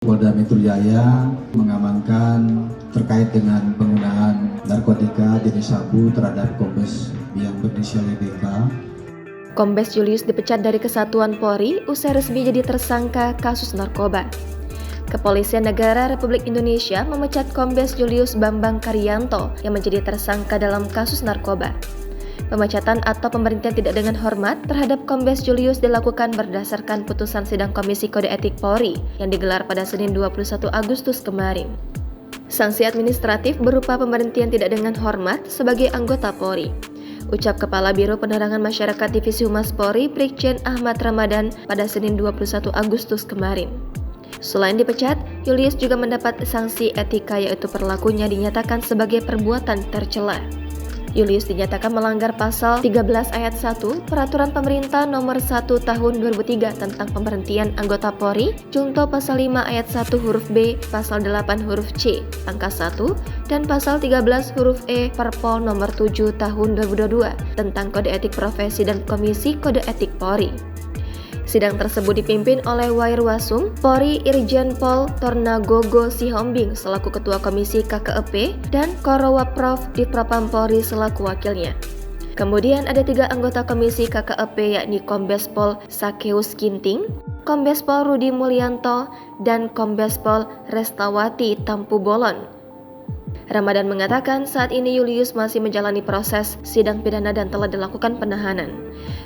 Polda Metro Jaya mengamankan terkait dengan penggunaan narkotika jenis sabu terhadap Kombes yang berinisial YBK. Kombes Julius dipecat dari Kesatuan Polri usai resmi jadi tersangka kasus narkoba. Kepolisian Negara Republik Indonesia memecat Kombes Julius Bambang Karyanto yang menjadi tersangka dalam kasus narkoba. Pemecatan atau pemberhentian tidak dengan hormat terhadap Kombes Julius dilakukan berdasarkan putusan sidang Komisi Kode Etik Polri yang digelar pada Senin 21 Agustus kemarin. Sanksi administratif berupa pemberhentian tidak dengan hormat sebagai anggota Polri. Ucap Kepala Biro Penerangan Masyarakat Divisi Humas Polri Brigjen Ahmad Ramadan pada Senin 21 Agustus kemarin. Selain dipecat, Julius juga mendapat sanksi etika yaitu perilakunya dinyatakan sebagai perbuatan tercela. Julius dinyatakan melanggar pasal 13 ayat 1 Peraturan Pemerintah Nomor 1 Tahun 2003 tentang pemberhentian anggota Polri, junto pasal 5 ayat 1 huruf B, pasal 8 huruf C, angka 1, dan pasal 13 huruf E Perpol Nomor 7 Tahun 2022 tentang Kode Etik Profesi dan Komisi Kode Etik Polri. Sidang tersebut dipimpin oleh Wairwasum Polri Irjen Pol Tornagogo Sihombing selaku Ketua Komisi KKEP dan Korowaprof Divpropam Polri selaku wakilnya. Kemudian ada 3 anggota Komisi KKEP yakni Kombes Pol Sakeus Ginting, Kombes Pol Rudi Mulyanto, dan Kombes Pol Restawati Tampu Bolon. Ramadan mengatakan saat ini Julius masih menjalani proses sidang pidana dan telah dilakukan penahanan.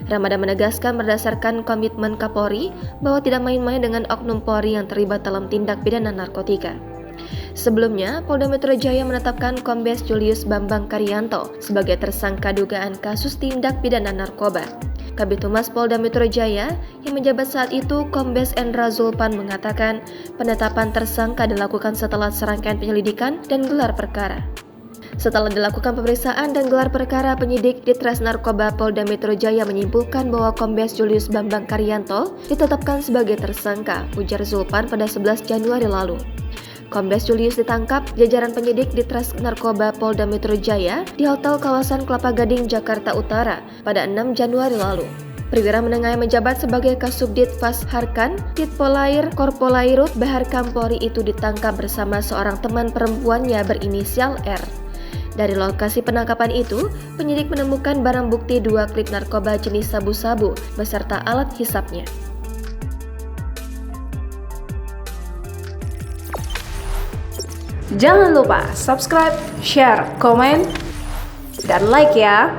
Ramadan menegaskan berdasarkan komitmen Kapolri bahwa tidak main-main dengan oknum Polri yang terlibat dalam tindak pidana narkotika. Sebelumnya, Polda Metro Jaya menetapkan Kombes Julius Bambang Karyanto sebagai tersangka dugaan kasus tindak pidana narkoba. Kabid Humas Polda Metro Jaya yang menjabat saat itu Kombes Endra Zulpan mengatakan penetapan tersangka dilakukan setelah serangkaian penyelidikan dan gelar perkara. Setelah dilakukan pemeriksaan dan gelar perkara, penyidik Ditres Narkoba Polda Metro Jaya menyimpulkan bahwa Kombes Julius Bambang Karyanto ditetapkan sebagai tersangka, ujar Zulpan pada 11 Januari lalu. Kombes Julius ditangkap jajaran penyidik Ditres Narkoba Polda Metro Jaya di Hotel Kawasan Kelapa Gading, Jakarta Utara pada 6 Januari lalu. Perwira menengah yang menjabat sebagai Kasubdit Fas Harkan, Ditpolair Korpolairut Baharkam Polri itu ditangkap bersama seorang teman perempuannya berinisial R. Dari lokasi penangkapan itu, penyidik menemukan barang bukti 2 klip narkoba jenis sabu-sabu beserta alat hisapnya. Jangan lupa subscribe, share, komen, dan like ya!